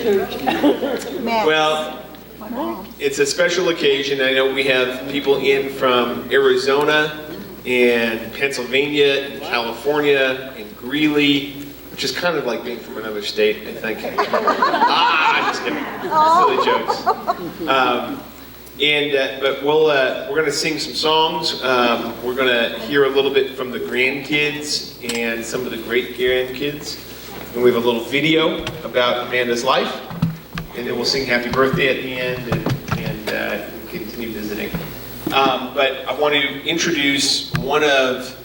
Well, it's a special occasion. I know we have people in from Arizona and Pennsylvania and California and Greeley, which is kind of like being from another state, I think. I'm just kidding. Silly jokes. But we're going to sing some songs. We're going to hear a little bit from the grandkids and some of the great-grandkids. And we have a little video about Amanda's life. And then we'll sing happy birthday at the end and continue visiting. But I want to introduce one of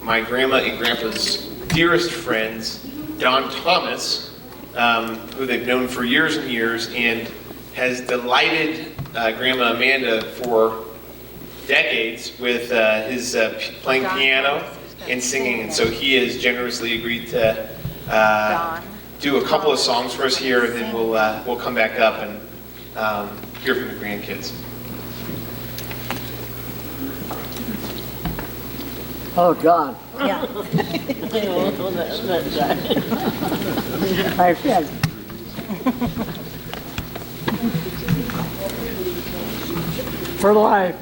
my grandma and grandpa's dearest friends, Don Thomas, who they've known for years and years, and has delighted Grandma Amanda for decades with his playing piano and singing. And so he has generously agreed to do a couple of songs for us here, and then we'll come back up and hear from the grandkids. Oh, God. Yeah. I said. For life.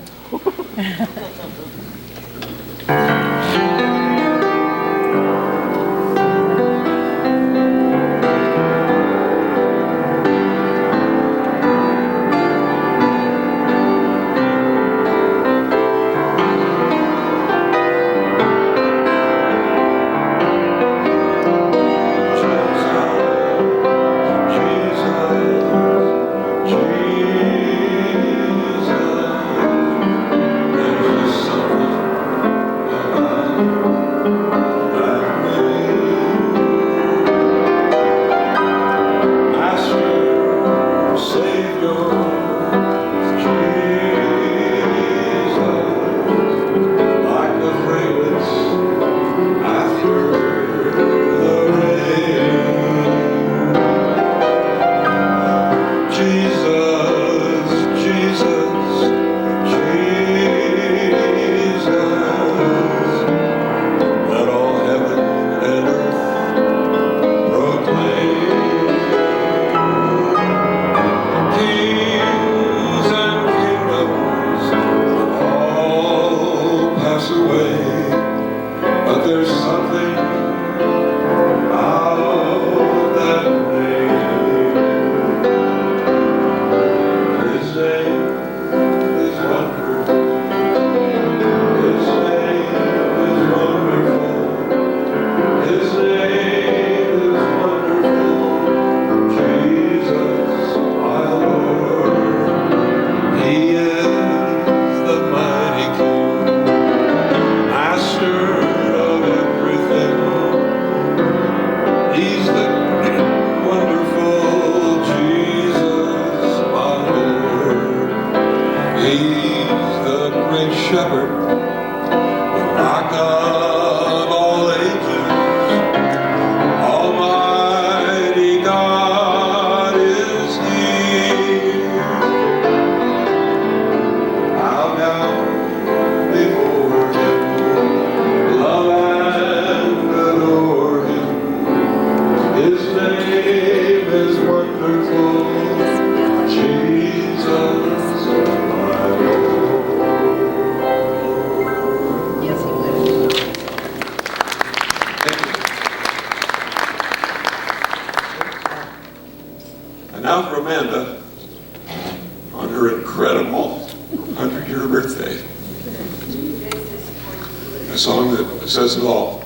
Says it all.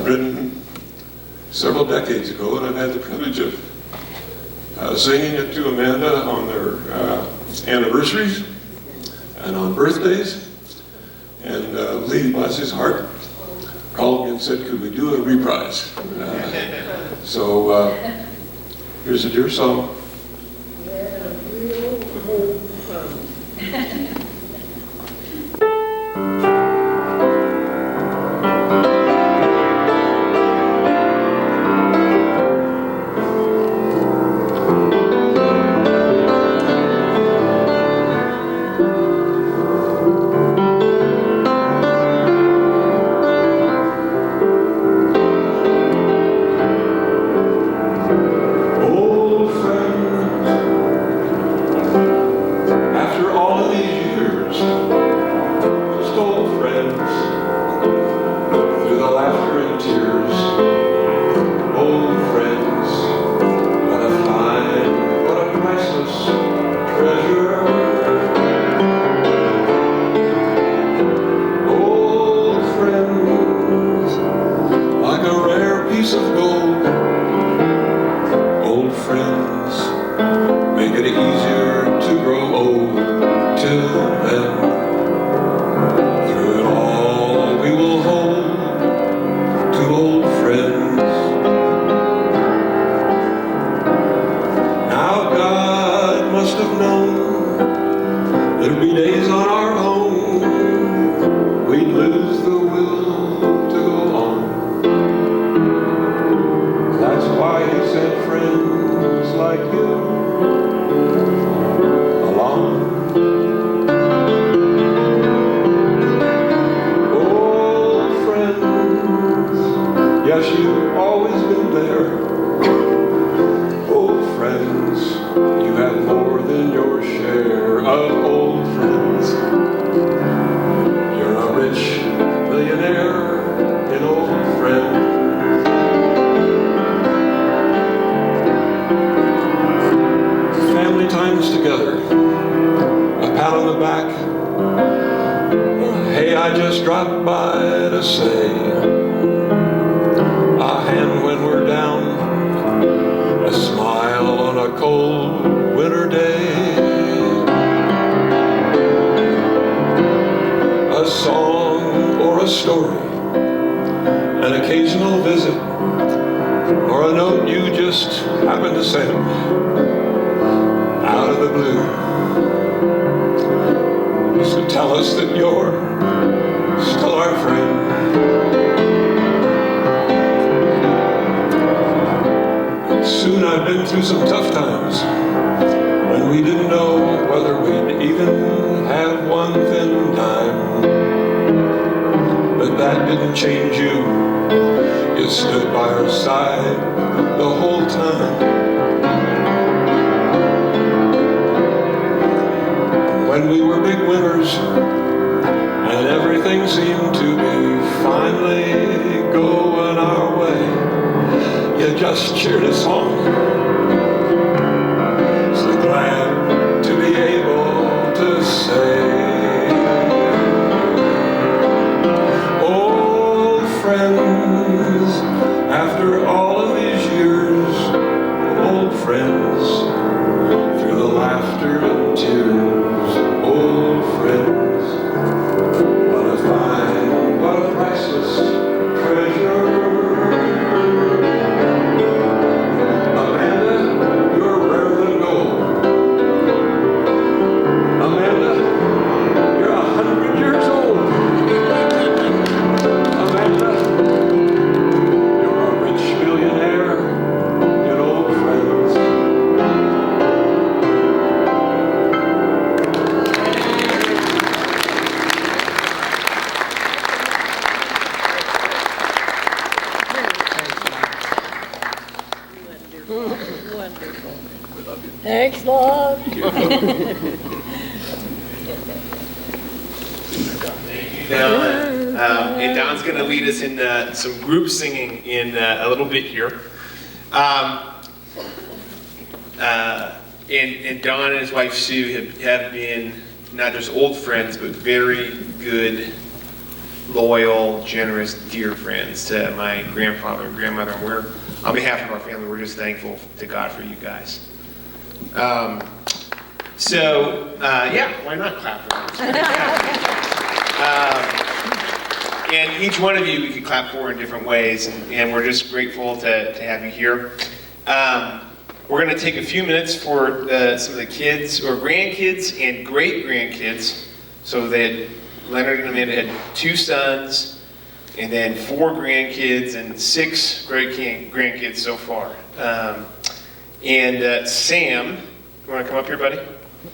Written several decades ago, and I've had the privilege of singing it to Amanda on their anniversaries and on birthdays. And Lee, bless his heart, called me and said, could we do a reprise? So here's a dear song. it easier to grow old till then. Through it all we will hold two old friends. Now God must have known there'd be days on our own we'd lose the will to go on. That's why he sent friends like you along. Old friends, yes, you've always been there. Old friends, you have more than your share of old friends. You're a rich millionaire in old friends. Family times together, a pat on the back, hey, I just dropped by to say, a hand when we're down, a smile on a cold winter day, a song or a story, an occasional visit, or a note you just happen to send out of the blue, just to tell us that you're still our friend. Soon I've been through some tough times when we didn't know whether we'd even have one thin dime, but that didn't change you. You stood by our side the whole time. When we were big winners and everything seemed to be finally going our way, you just cheered us on. So glad to be able to say, old friends, after all of these years, old friends, through the laughter and tears, old friends, what a fine, what a priceless treasure. Amanda, you're rarer than gold. Amanda, you're 100 years old. Amanda, you're a rich millionaire in old friends. Thanks, Lord. Thank you, Don. And Don's going to lead us in some group singing in a little bit here. And Don and his wife Sue have been not just old friends, but very good, loyal, generous, dear friends to my grandfather and grandmother. And we're, on behalf of our family, we're just thankful to God for you guys. Yeah, why not clap for them? And each one of you we could clap for in different ways, and we're just grateful to have you here. We're going to take a few minutes for some of the kids or grandkids and great-grandkids. So that Leonard and Amanda had 2 sons, and then 4 grandkids and 6 great-grandkids so far. Sam, you want to come up here, buddy?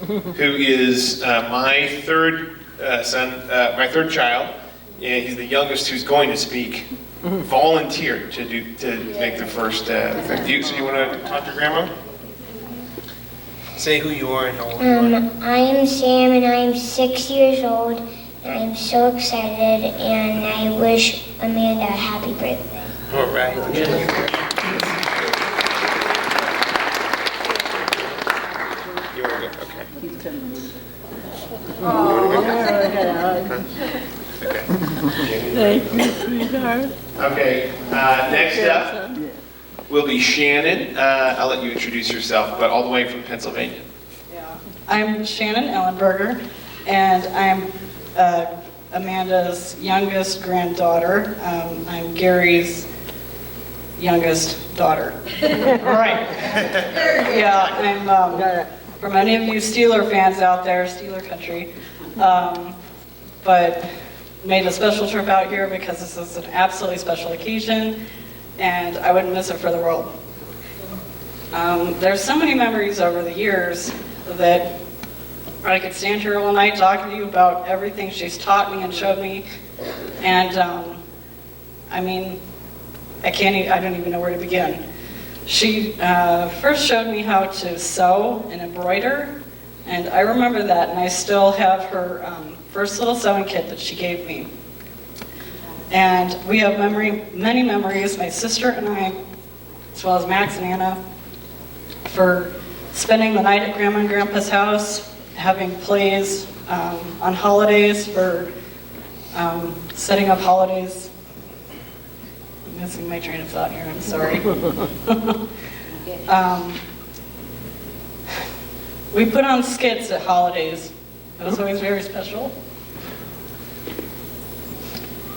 Who is my third son, my third child, and he's the youngest who's going to speak. Volunteered to make the first thing. So you want to talk to Grandma? Say who you are and how old you are. I am Sam and I am 6 years old, and I am so excited, and I wish Amanda a happy birthday. All right. You want to go? Okay. Thank you, sweetheart. Okay. Next up will be Shannon. I'll let you introduce yourself, but all the way from Pennsylvania. I'm Shannon Ellenberger, and I'm Amanda's youngest granddaughter. I'm Gary's youngest daughter. Right. Yeah, I'm, for many of you Steeler fans out there, Steeler country, but made a special trip out here because this is an absolutely special occasion, and I wouldn't miss it for the world. There's so many memories over the years that I could stand here all night talking to you about everything she's taught me and showed me, and I mean, I don't even know where to begin. She first showed me how to sew and embroider, and I remember that, and I still have her first little sewing kit that she gave me. And we have many memories, my sister and I, as well as Max and Anna, for spending the night at Grandma and Grandpa's house, having plays on holidays, for setting up holidays. I'm missing my train of thought here, I'm sorry. We put on skits at holidays. It was always very special.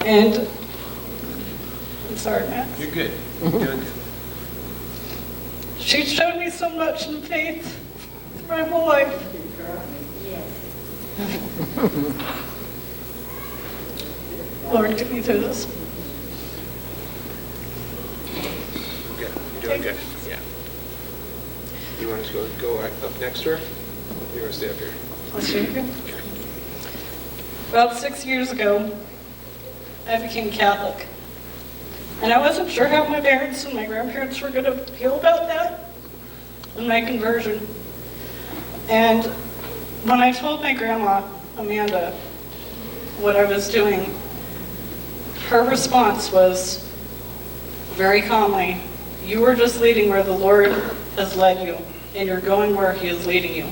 And, I'm sorry, Max. You're good. You're doing good. She showed me so much in faith my whole life. Lord, get me through this. Good. You're doing good. Yeah. You want to go up next to her? You want to stay up here? Let's do it. About 6 years ago, I became Catholic. And I wasn't sure how my parents and my grandparents were going to feel about that and my conversion. And when I told my grandma, Amanda, what I was doing, her response was very calmly, "You were just leading where the Lord has led you, and you're going where He is leading you."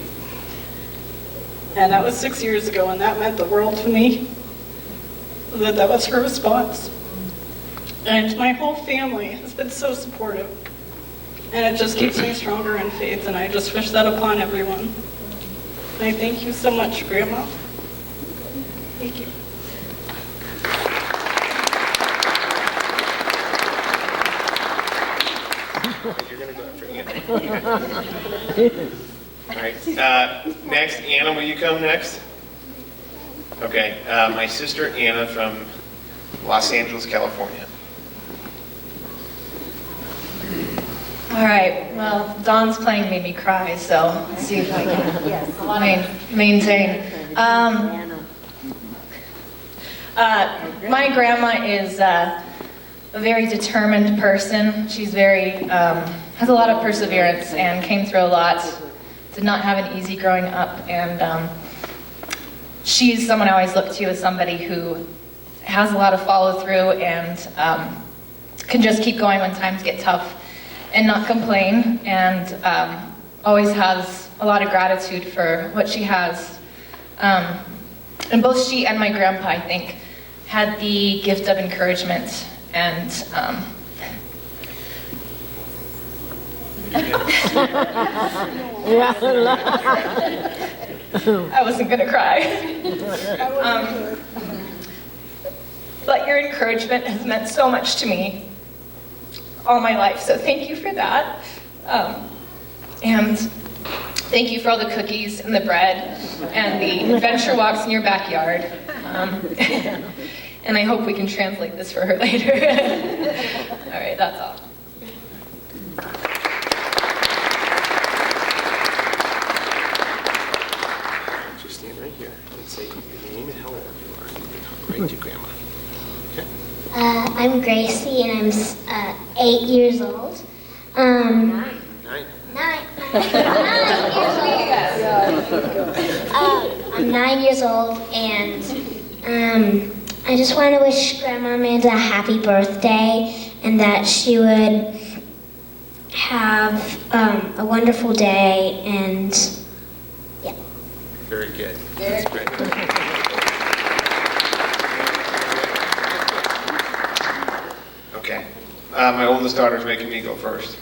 And that was 6 years ago, and that meant the world to me, that was her response. And my whole family has been so supportive, and it just keeps me stronger in faith, and I just wish that upon everyone. And I thank you so much, Grandma. Thank you. You're going to go after Anna. All right. Next, Anna, will you come next? Okay. My sister Anna from Los Angeles, California. All right, well, Dawn's playing made me cry, so let's see if I can maintain. My grandma is a very determined person. She's has a lot of perseverance and came through a lot. Did not have an easy growing up, and she's someone I always look to as somebody who has a lot of follow through and can just keep going when times get tough and not complain, and always has a lot of gratitude for what she has. And both she and my grandpa, I think, had the gift of encouragement, and I wasn't gonna cry. But your encouragement has meant so much to me all my life, so thank you for that. And thank you for all the cookies and the bread and the adventure walks in your backyard. And I hope we can translate this for her later. All right, that's all. Just stand right here and say your name and how old you are. You can talk right to Grandma. Okay? I'm Gracie, and I'm 8 years old. 9. 9 I'm 9 years old, and I just want to wish Grandma Amanda a happy birthday, and that she would have a wonderful day, and yeah. Very good. That's great. Okay. My oldest daughter's making me go first.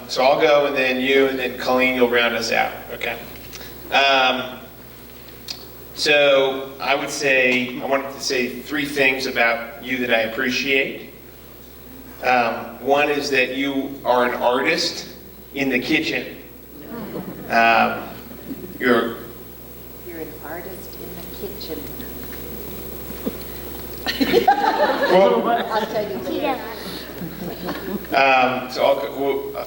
So I'll go, and then you, and then Colleen, you'll round us out, okay? So I wanted to say 3 things about you that I appreciate. One is that you are an artist in the kitchen. You're an artist in the kitchen. well, I'll tell you later.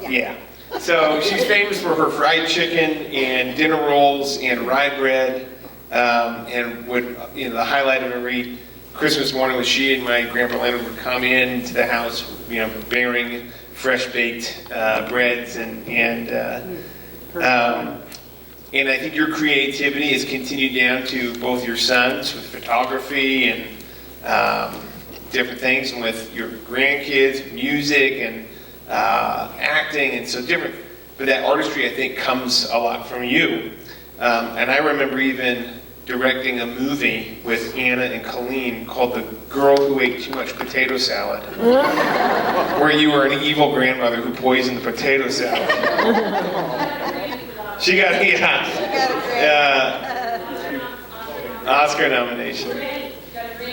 yeah. So she's famous for her fried chicken and dinner rolls and rye bread. And the highlight of every Christmas morning was she and my grandpa Leonard would come into the house, bearing fresh baked breads and I think your creativity has continued down to both your sons with photography and different things, and with your grandkids, music and acting, and so different. But that artistry, I think, comes a lot from you. And I remember even directing a movie with Anna and Colleen called The Girl Who Ate Too Much Potato Salad, where you were an evil grandmother who poisoned the potato salad. She got Oscar nomination.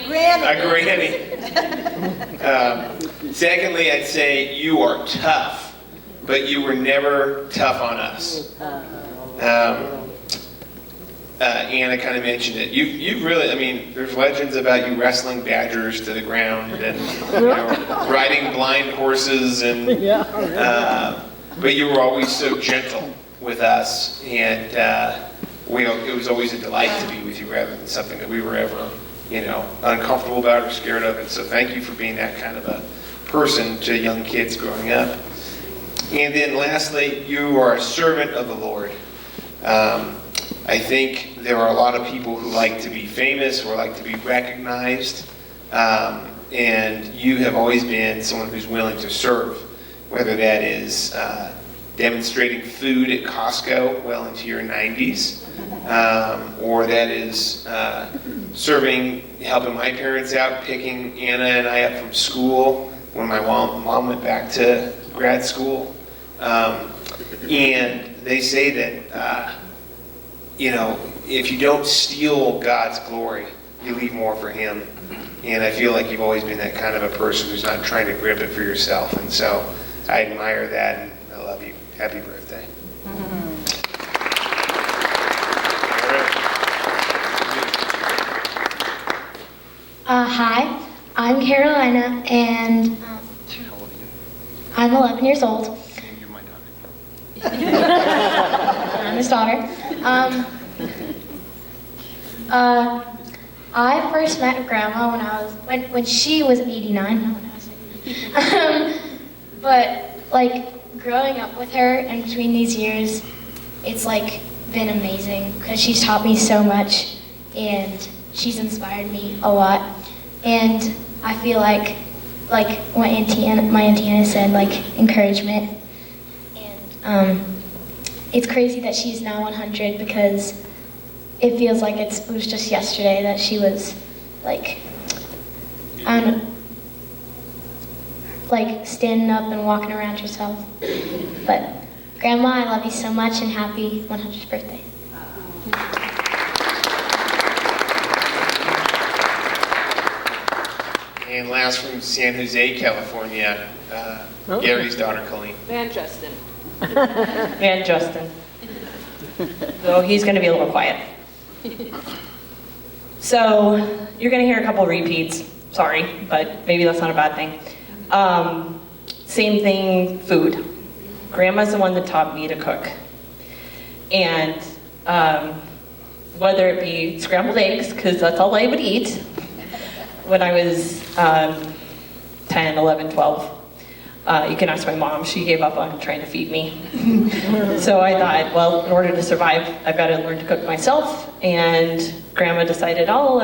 A granny. Secondly, I'd say you are tough, but you were never tough on us. Anna kind of mentioned it. You've really, there's legends about you wrestling badgers to the ground and riding blind horses, and but you were always so gentle with us, and it was always a delight to be with you rather than something that we were ever, uncomfortable about or scared of. And so thank you for being that kind of a person to young kids growing up. And then lastly, you are a servant of the Lord. I think there are a lot of people who like to be famous or like to be recognized, and you have always been someone who's willing to serve, whether that is demonstrating food at Costco well into your 90s, or that is helping my parents out, picking Anna and I up from school when my mom went back to grad school. And they say that, if you don't steal God's glory, you leave more for Him. And I feel like you've always been that kind of a person who's not trying to grip it for yourself. And so I admire that, and I love you. Happy birthday. Hi, I'm Carolina, and I'm 11 years old. You're my daughter. I'm his daughter. I first met Grandma when she was 89, not when I was 89. But growing up with her in between these years, it's been amazing because she's taught me so much and she's inspired me a lot. And I feel like what my Auntie Anna said, encouragement. And it's crazy that she's now 100 because it feels like it was just yesterday that she was standing up and walking around herself. But Grandma, I love you so much, and happy 100th birthday. And last from San Jose, California, Gary's daughter, Colleen. And Justin. And Justin. So he's going to be a little quiet. So you're going to hear a couple repeats. Sorry, but maybe that's not a bad thing. Same thing, food. Grandma's the one that taught me to cook. And whether it be scrambled eggs, because that's all I would eat when I was 10, 11, 12. You can ask my mom, she gave up on trying to feed me. So I thought, well, in order to survive, I've got to learn to cook myself. And Grandma decided, I'll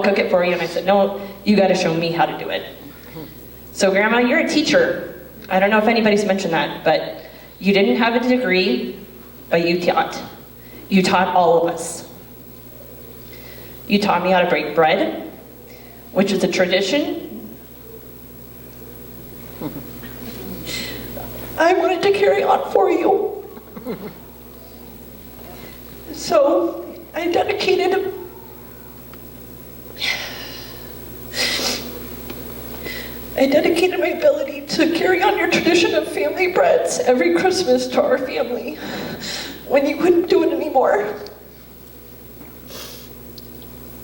cook it for you. And I said, no, you got to show me how to do it. So Grandma, you're a teacher. I don't know if anybody's mentioned that, but you didn't have a degree, but you taught. You taught all of us. You taught me how to break bread, which is a tradition I wanted to carry on for you. So I dedicated my ability to carry on your tradition of family breads every Christmas to our family when you couldn't do it anymore.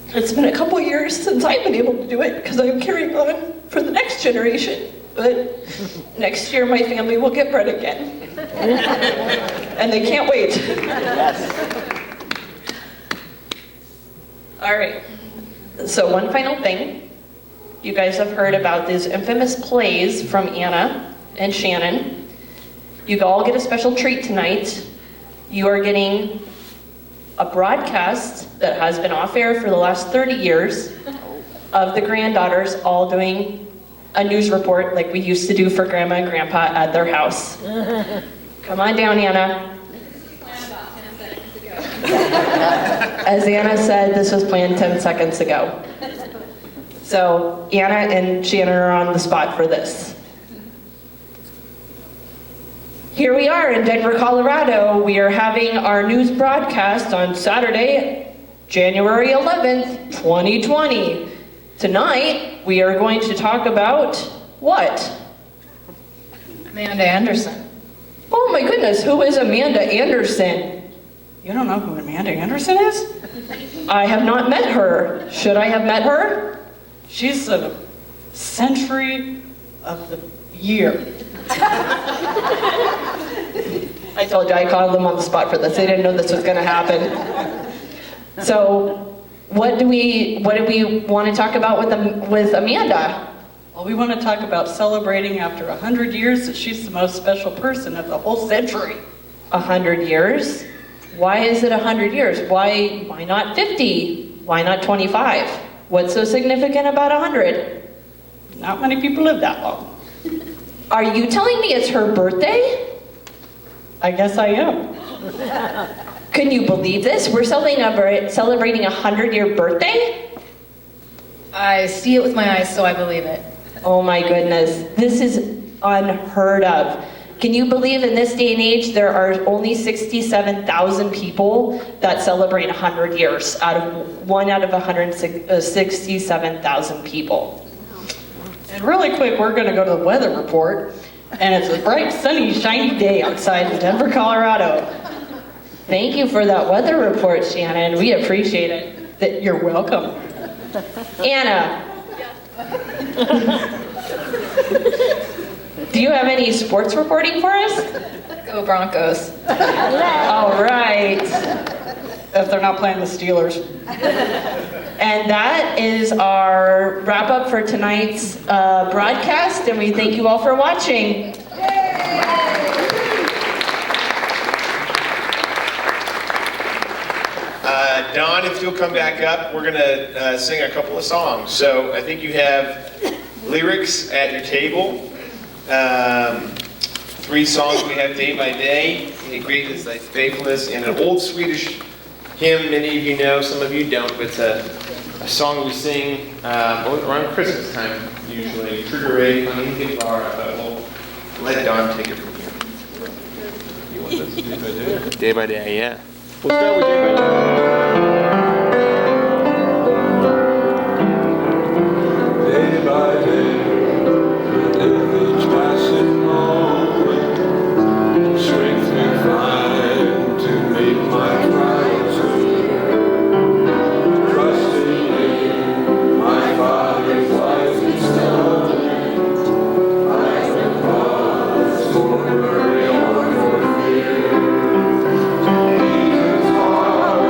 It's been a couple years since I've been able to do it because I'm carrying on for the next generation. But next year my family will get bread again. And they can't wait. All right. So one final thing. You guys have heard about these infamous plays from Anna and Shannon. You all get a special treat tonight. You are getting a broadcast that has been off air for the last 30 years of the granddaughters all doing a news report like we used to do for Grandma and Grandpa at their house. Come on down, Anna. As Anna said, this was planned 10 seconds ago. So Anna and Shannon are on the spot for this. Here we are in Denver, Colorado. We are having our news broadcast on Saturday, January 11th, 2020. Tonight, we are going to talk about what? Amanda Anderson. Oh my goodness, who is Amanda Anderson? You don't know who Amanda Anderson is? I have not met her. Should I have met her? She's the century of the year. I told you, I called them on the spot for this. They didn't know this was going to happen. So, what do we want to talk about with Amanda? Well, we want to talk about celebrating after 100 years that she's the most special person of the whole century. 100 years? Why is it 100 years? Why not 50? Why not 25? What's so significant about 100? Not many people live that long. Are you telling me it's her birthday? I guess I am. Can you believe this? We're celebrating a 100-year birthday? I see it with my eyes, so I believe it. Oh my goodness, this is unheard of. Can you believe in this day and age there are only 67,000 people that celebrate 100 years out of 167,000 people? And really quick, we're going to go to the weather report, and it's a bright, sunny, shiny day outside in Denver, Colorado. Thank you for that weather report, Shannon. We appreciate it. You're welcome. Anna. Do you have any sports reporting for us? Go Broncos. All right. If they're not playing the Steelers. And that is our wrap up for tonight's broadcast, and we thank you all for watching. Don, if you'll come back up, we're going to sing a couple of songs. So I think you have lyrics at your table. 3 songs we have day by day. Great is thy faithfulness, and an old Swedish hymn many of you know, some of you don't, but it's a song we sing around Christmas time usually. Trigger Ray, Honey, Big Bar. We'll let Don take it from here. You want this day by day? Day by day, yeah. We'll start with day by day. Day by day, with each passing moment, strength to find to meet my trials through. Trusting you, my Father's life is done. I can pause for worry or for fear. Jesus' heart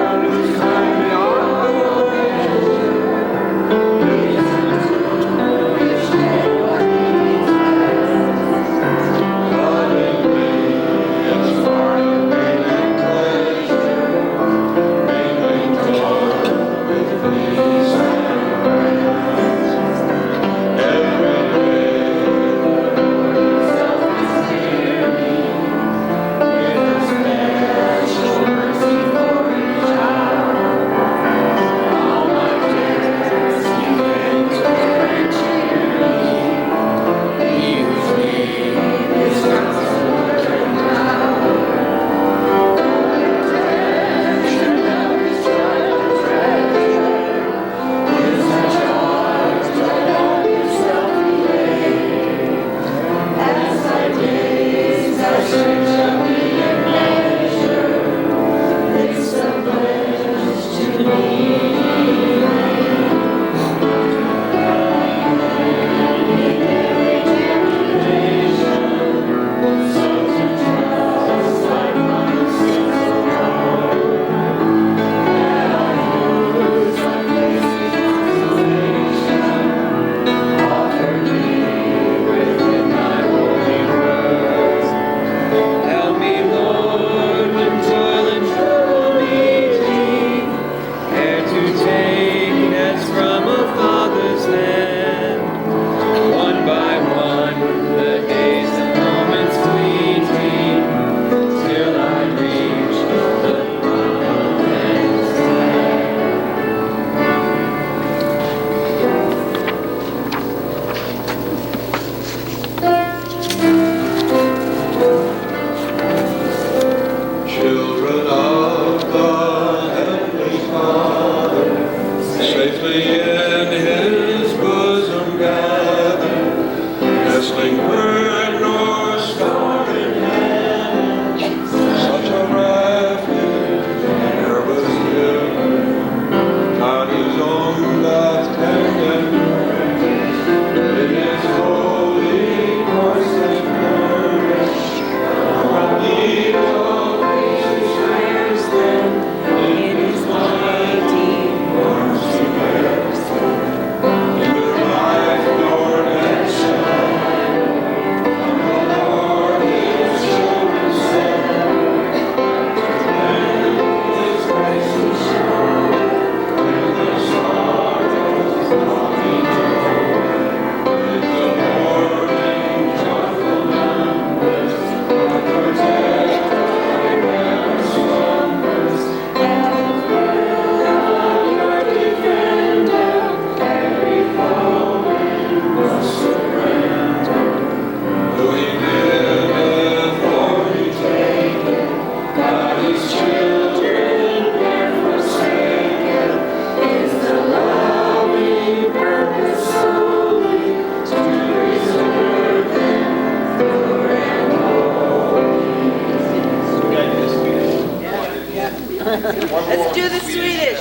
Let's do the Swedish.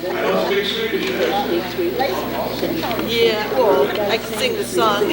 I don't speak Swedish. Yeah, well, I can sing the song.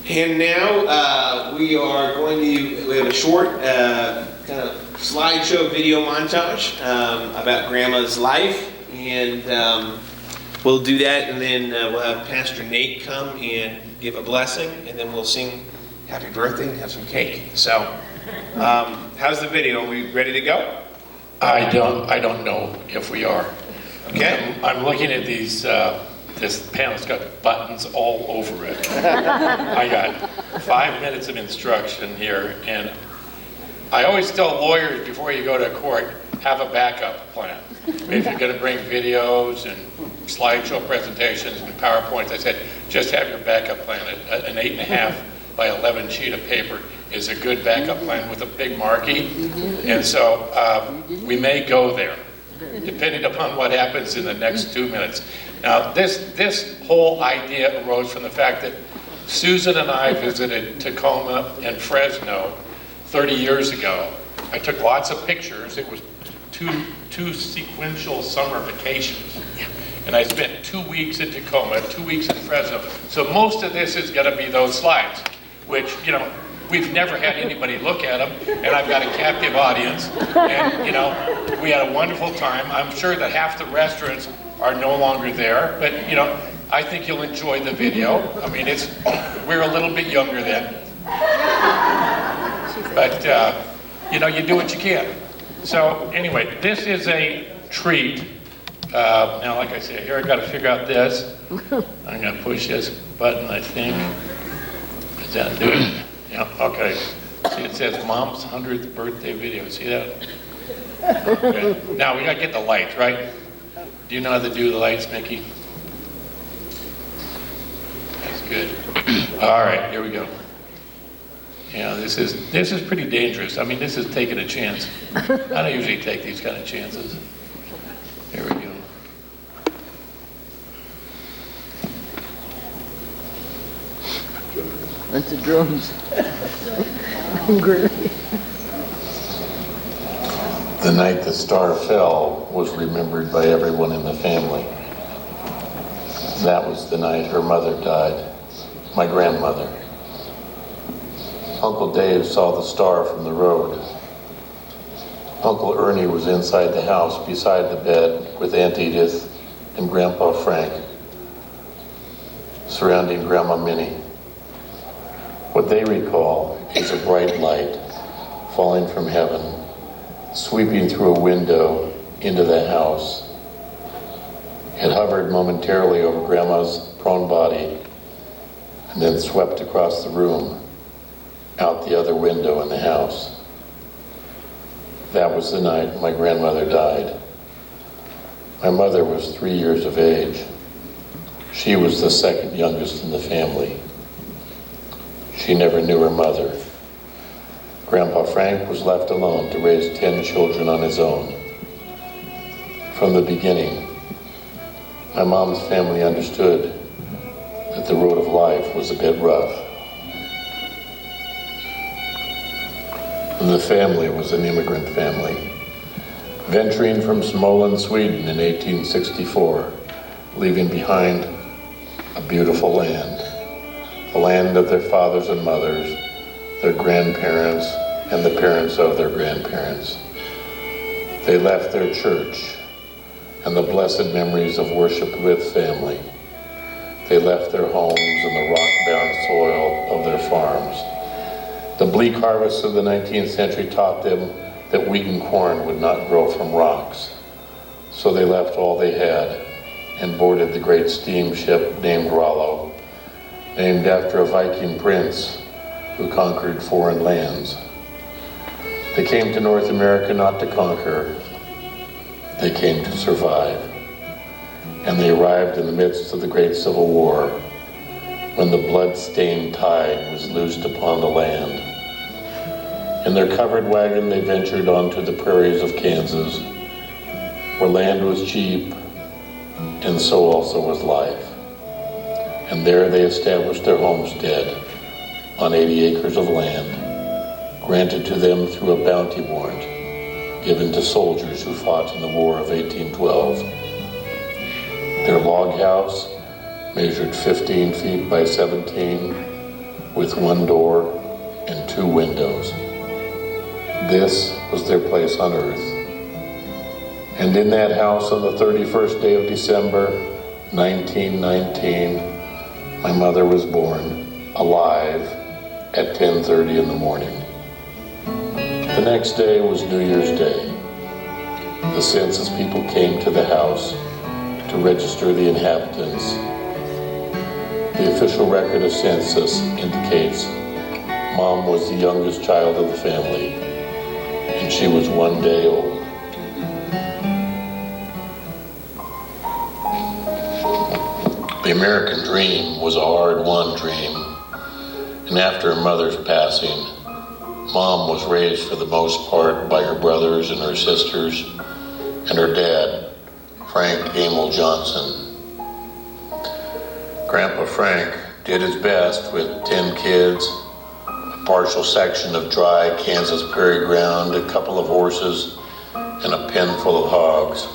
And now we have a short kind of slideshow video montage about Grandma's life. And we'll do that, and then we'll have Pastor Nate come and give a blessing, and then we'll sing happy birthday and have some cake. So how's the video? Are we ready to go? I don't know if we are. Okay. I'm looking at these, this panel's got buttons all over it. I got 5 minutes of instruction here, and I always tell lawyers before you go to court, have a backup plan. If you're gonna bring videos and slideshow presentations and PowerPoints, I said, just have your backup plan, an 8.5 by 11 sheet of paper. is a good backup plan with a big marquee. And so we may go there, depending upon what happens in the next 2 minutes. Now, this whole idea arose from the fact that Susan and I visited Tacoma and Fresno 30 years ago. I took lots of pictures. It was two sequential summer vacations. And I spent 2 weeks in Tacoma, 2 weeks in Fresno. So most of this is going to be those slides, which, you know, we've never had anybody look at them, and I've got a captive audience. And, you know, we had a wonderful time. I'm sure that half the restaurants are no longer there, but, you know, I think you'll enjoy the video. I mean, we're a little bit younger then. But, you know, you do what you can. So, anyway, this is a treat. Now, like I said, here I've got to figure out this. I'm going to push this button, I think. Does that do it? Yeah, okay. See, it says Mom's 100th birthday video. See that? Okay. Now, we got to get the lights, right? Do you know how to do the lights, Mickey? That's good. All right, here we go. Yeah, this is pretty dangerous. I mean, this is taking a chance. I don't usually take these kind of chances. There we go. That's the drums. The night the star fell was remembered by everyone in the family. That was the night her mother died, my grandmother. Uncle Dave saw the star from the road. Uncle Ernie was inside the house beside the bed with Aunt Edith and Grandpa Frank, surrounding Grandma Minnie. What they recall is a bright light falling from heaven, sweeping through a window into the house. It hovered momentarily over Grandma's prone body and then swept across the room, out the other window in the house. That was the night my grandmother died. My mother was 3 years of age. She was the second youngest in the family. She never knew her mother. Grandpa Frank was left alone to raise 10 children on his own. From the beginning, my mom's family understood that the road of life was a bit rough. The family was an immigrant family, venturing from Småland, Sweden in 1864, leaving behind a beautiful land, the land of their fathers and mothers, their grandparents, and the parents of their grandparents. They left their church and the blessed memories of worship with family. They left their homes and the rock-bound soil of their farms. The bleak harvests of the 19th century taught them that wheat and corn would not grow from rocks. So they left all they had and boarded the great steamship named Rollo, named after a Viking prince who conquered foreign lands. They came to North America not to conquer, they came to survive. And they arrived in the midst of the Great Civil War, when the blood-stained tide was loosed upon the land. In their covered wagon, they ventured onto the prairies of Kansas, where land was cheap, and so also was life. And there they established their homestead on 80 acres of land, granted to them through a bounty warrant given to soldiers who fought in the War of 1812. Their log house measured 15 feet by 17, with one door and 2 windows. This was their place on earth. And in that house on the 31st day of December, 1919, my mother was born, alive, at 10:30 in the morning. The next day was New Year's Day. The census people came to the house to register the inhabitants. The official record of census indicates Mom was the youngest child of the family, and she was 1 day old. The American dream was a hard-won dream, and after her mother's passing, Mom was raised for the most part by her brothers and her sisters and her dad, Frank Emil Johnson. Grandpa Frank did his best with 10 kids, a partial section of dry Kansas prairie ground, a couple of horses, and a pen full of hogs.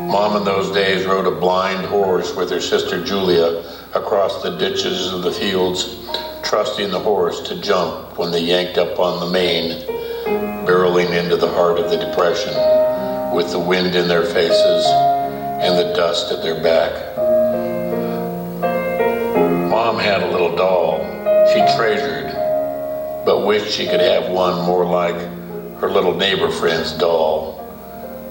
Mom in those days rode a blind horse with her sister Julia across the ditches of the fields, trusting the horse to jump when they yanked up on the mane, barreling into the heart of the Depression with the wind in their faces and the dust at their back. Mom had a little doll she treasured, but wished she could have one more like her little neighbor friend's doll.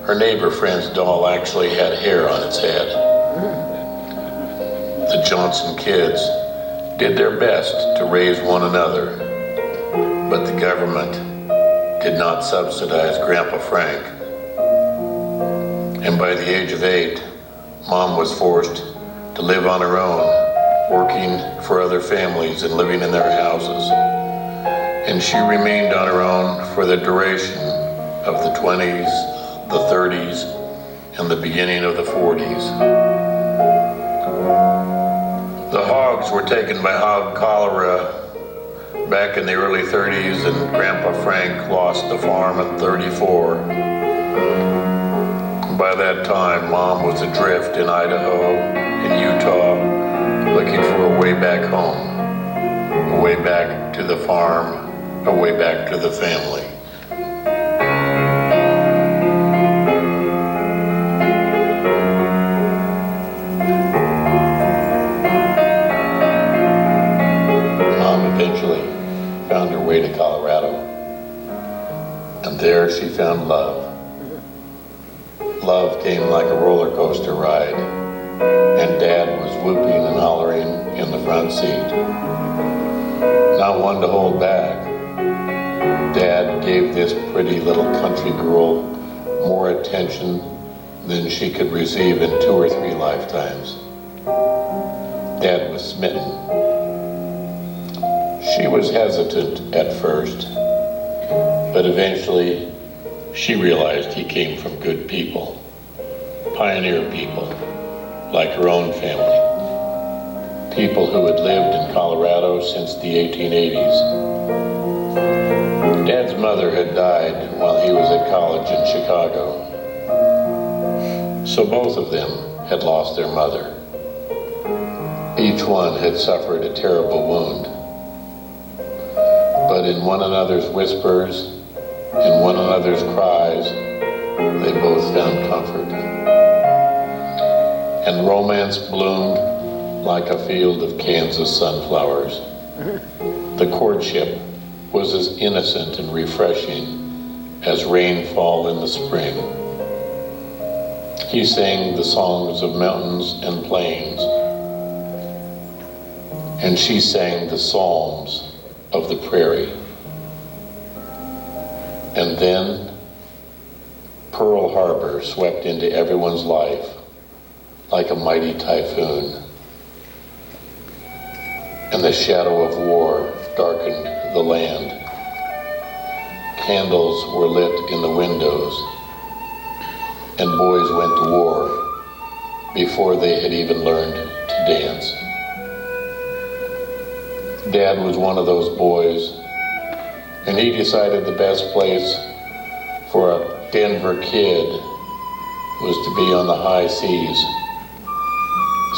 Her neighbor friend's doll actually had hair on its head. The Johnson kids did their best to raise one another, but the government did not subsidize Grandpa Frank. And by the age of 8, Mom was forced to live on her own, working for other families and living in their houses. And she remained on her own for the duration of the 20s, the 30s, and the beginning of the 40s. The hogs were taken by hog cholera back in the early 30s, and Grandpa Frank lost the farm in 34. By that time, Mom was adrift in Idaho and Utah, looking for a way back home, a way back to the farm, a way back to the family. Eventually found her way to Colorado, and there she found love. Love came like a roller coaster ride, and Dad was whooping and hollering in the front seat. Not one to hold back, Dad gave this pretty little country girl more attention than she could receive in 2 or 3 lifetimes. Dad was smitten. She was hesitant at first, but eventually she realized he came from good people, pioneer people, like her own family, people who had lived in Colorado since the 1880s. Dad's mother had died while he was at college in Chicago, so both of them had lost their mother. Each one had suffered a terrible wound. But in one another's whispers, in one another's cries, they both found comfort. And romance bloomed like a field of Kansas sunflowers. The courtship was as innocent and refreshing as rainfall in the spring. He sang the songs of mountains and plains, and she sang the psalms of the prairie. And then Pearl Harbor swept into everyone's life like a mighty typhoon, and the shadow of war darkened the land. Candles were lit in the windows, and boys went to war before they had even learned to dance. Dad was one of those boys, and he decided the best place for a Denver kid was to be on the high seas,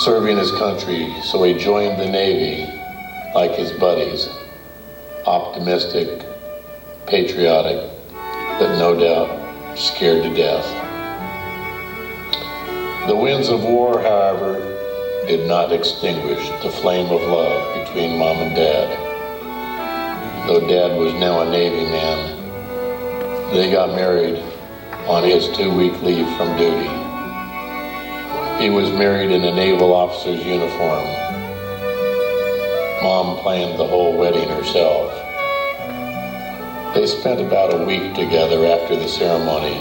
serving his country, so he joined the Navy like his buddies, optimistic, patriotic, but no doubt scared to death. The winds of war, however, did not extinguish the flame of love between Mom and Dad. Though Dad was now a Navy man, they got married on his 2-week leave from duty. He was married in a naval officer's uniform. Mom planned the whole wedding herself. They spent about a week together after the ceremony,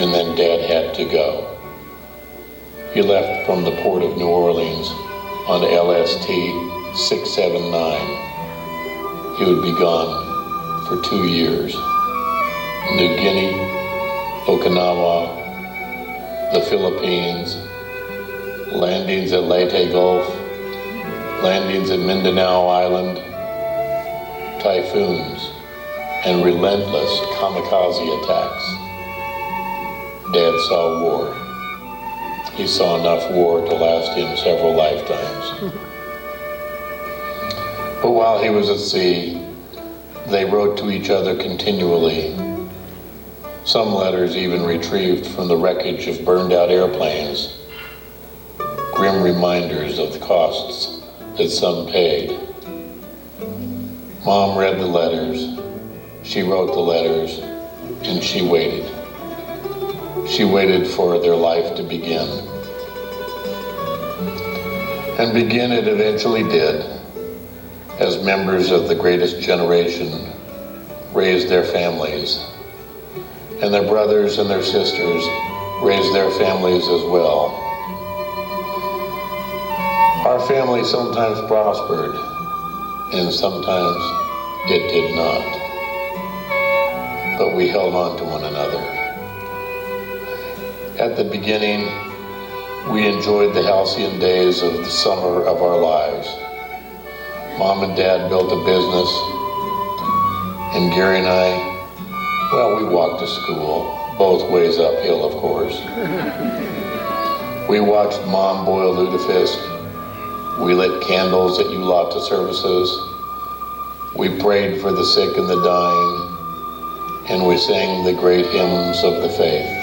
and then Dad had to go. He left from the port of New Orleans on LST 679. He would be gone for 2 years. New Guinea, Okinawa, the Philippines, landings at Leyte Gulf, landings at Mindanao Island, typhoons, and relentless kamikaze attacks. Dad saw war. He saw enough war to last him several lifetimes. But while he was at sea, they wrote to each other continually. Some letters even retrieved from the wreckage of burned out airplanes. Grim reminders of the costs that some paid. Mom read the letters, she wrote the letters, and she waited. She waited for their life to begin. And begin it eventually did, as members of the greatest generation raised their families, and their brothers and their sisters raised their families as well. Our family sometimes prospered, and sometimes it did not. But we held on to one another. At the beginning, we enjoyed the halcyon days of the summer of our lives. Mom and Dad built a business, and Gary and I, well, we walked to school, both ways uphill, of course. We watched Mom boil lutefisk. We lit candles at Ulata services. We prayed for the sick and the dying, and we sang the great hymns of the faith.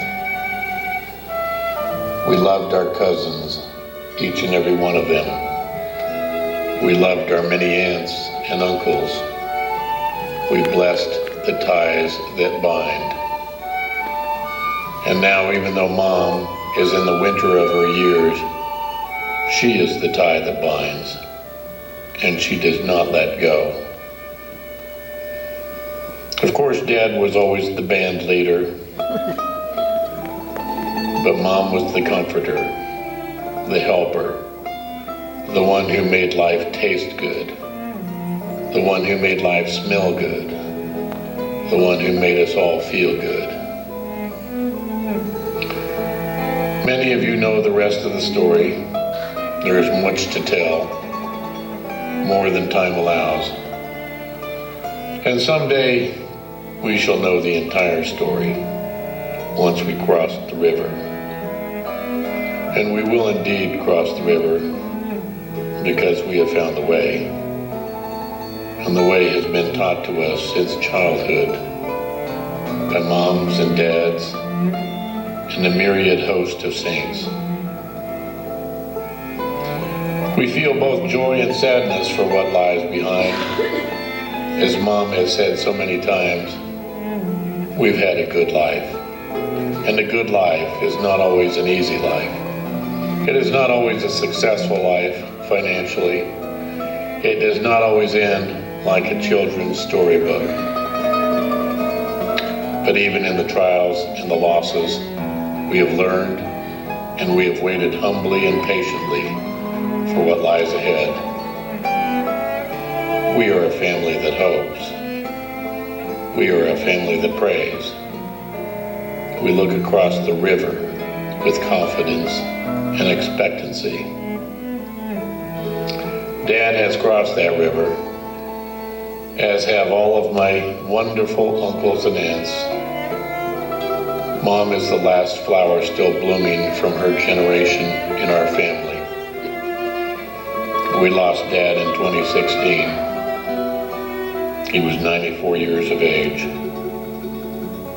We loved our cousins, each and every one of them. We loved our many aunts and uncles. We blessed the ties that bind. And now, even though Mom is in the winter of her years, she is the tie that binds, and she does not let go. Of course, Dad was always the band leader, but Mom was the comforter, the helper, the one who made life taste good, the one who made life smell good, the one who made us all feel good. Many of you know the rest of the story. There is much to tell, more than time allows. And someday we shall know the entire story once we cross the river. And we will indeed cross the river because we have found the way. And the way has been taught to us since childhood by moms and dads and a myriad host of saints. We feel both joy and sadness for what lies behind. As Mom has said so many times, we've had a good life. And a good life is not always an easy life. It is not always a successful life financially. It does not always end like a children's storybook. But even in the trials and the losses, we have learned and we have waited humbly and patiently for what lies ahead. We are a family that hopes. We are a family that prays. We look across the river with confidence and expectancy. Dad has crossed that river, as have all of my wonderful uncles and aunts. Mom is the last flower still blooming from her generation in our family. We lost Dad in 2016. He was 94 years of age.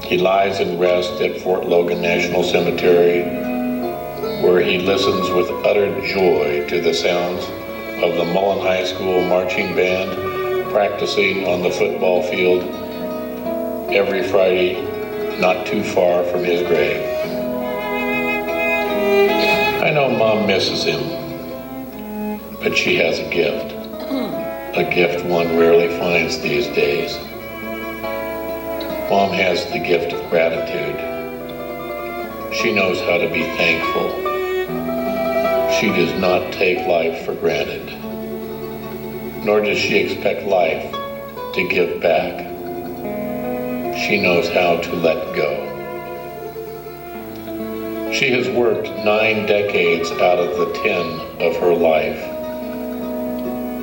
He lies in rest at Fort Logan National Cemetery, where he listens with utter joy to the sounds of the Mullen High School marching band practicing on the football field every Friday, not too far from his grave. I know Mom misses him, but she has a gift one rarely finds these days. Mom has the gift of gratitude. She knows how to be thankful. She does not take life for granted, nor does she expect life to give back. she knows how to let go. She has worked 9 decades out of the 10 of her life.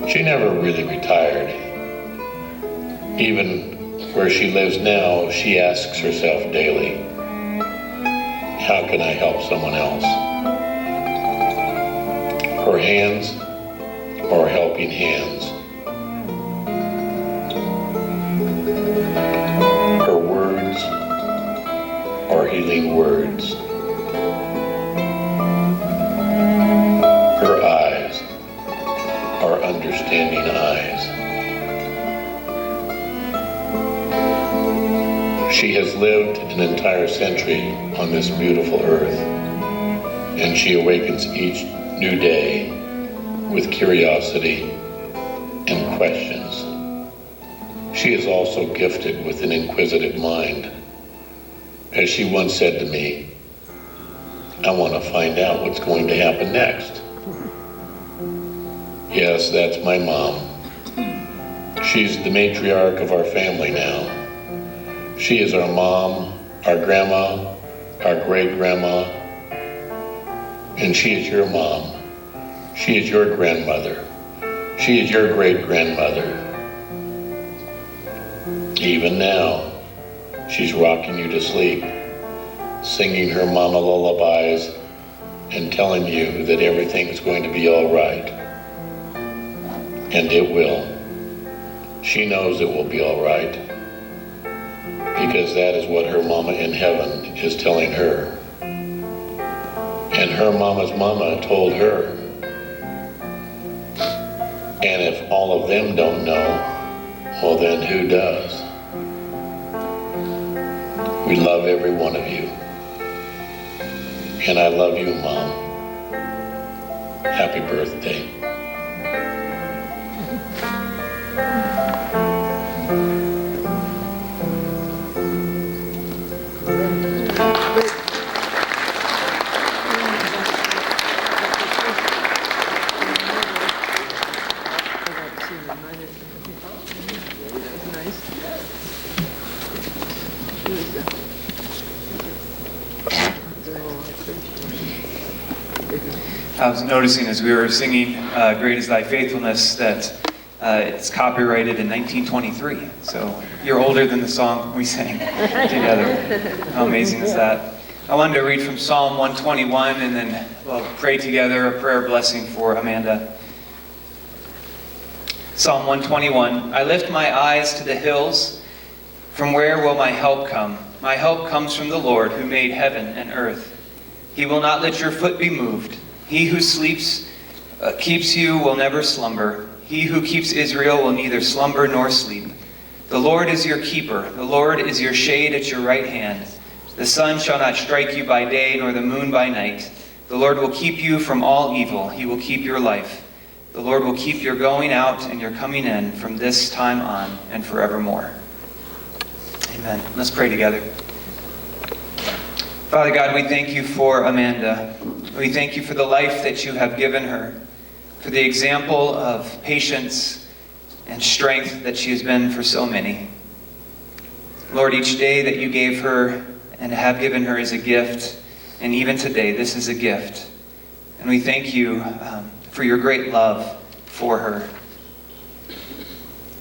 She never really retired. Even where she lives now, she asks herself daily, how can I help someone else? Her hands are helping hands. Her words are healing words. Her eyes are understanding eyes. She has lived an entire century on this beautiful earth, and she awakens each new day with curiosity and questions. She is also gifted with an inquisitive mind. As she once said to me, I want to find out what's going to happen next. Yes, that's my mom. She's the matriarch of our family now. She is our mom, our grandma, our great-grandma, and she is your mom. She is your grandmother. She is your great-grandmother. Even now, she's rocking you to sleep, singing her mama lullabies, and telling you that everything's going to be all right. And it will. She knows it will be all right, because that is what her mama in heaven is telling her. And her mama's mama told her. And if all of them don't know, well then who does? We love every one of you. And I love you, Mom. Happy birthday. I was noticing as we were singing Great is Thy Faithfulness that it's copyrighted in 1923. So you're older than the song we sang together. How amazing is that? I wanted to read from Psalm 121 and then we'll pray together a prayer blessing for Amanda. Psalm 121, I lift my eyes to the hills. From where will my help come? My help comes from the Lord who made heaven and earth. He will not let your foot be moved. He who keeps you will never slumber. He who keeps Israel will neither slumber nor sleep. The Lord is your keeper. The Lord is your shade at your right hand. The sun shall not strike you by day, nor the moon by night. The Lord will keep you from all evil. He will keep your life. The Lord will keep your going out and your coming in from this time on and forevermore. Amen. Let's pray together. Father God, we thank you for Amanda. We thank you for the life that you have given her, for the example of patience and strength that she has been for so many. Lord, each day that you gave her and have given her is a gift, and even today, this is a gift. And we thank you for your great love for her.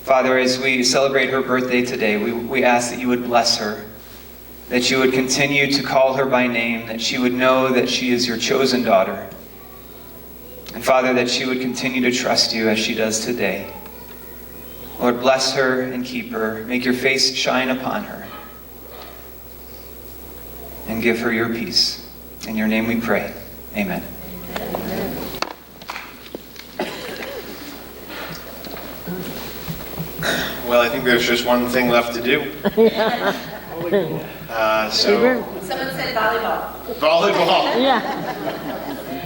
Father, as we celebrate her birthday today, we ask that you would bless her, that you would continue to call her by name, that she would know that she is your chosen daughter. And Father, that she would continue to trust you as she does today. Lord, bless her and keep her. Make your face shine upon her. And give her your peace. In your name we pray. Amen. Well, I think there's just one thing left to do. Someone said volleyball. Volleyball. Yeah.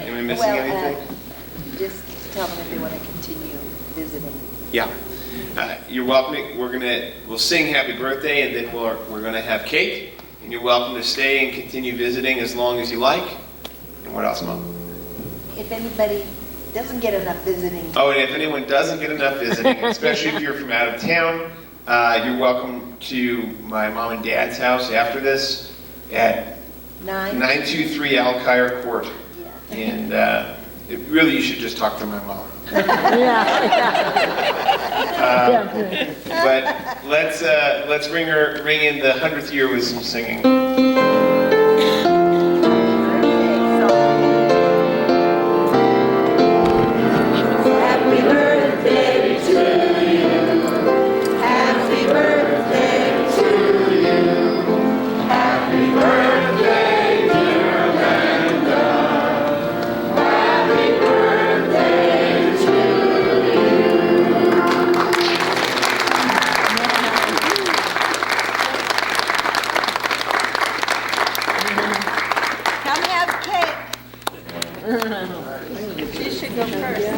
Am I missing anything? Just tell them if they want to continue visiting. Yeah. You're welcome. We'll sing happy birthday, and then we're gonna have cake. And you're welcome to stay and continue visiting as long as you like. And what else, Mom? If anybody doesn't get enough visiting, Oh, and if anyone doesn't get enough visiting, especially if you're from out of town, You're welcome to my mom and dad's house after this at 923 Alkire Court. And really, you should just talk to my mom. But let's ring in the 100th year with some singing. Happy birthday to you. Happy birthday to you. Happy birthday, dear Amanda. Happy birthday to you. Come have cake. She should go first.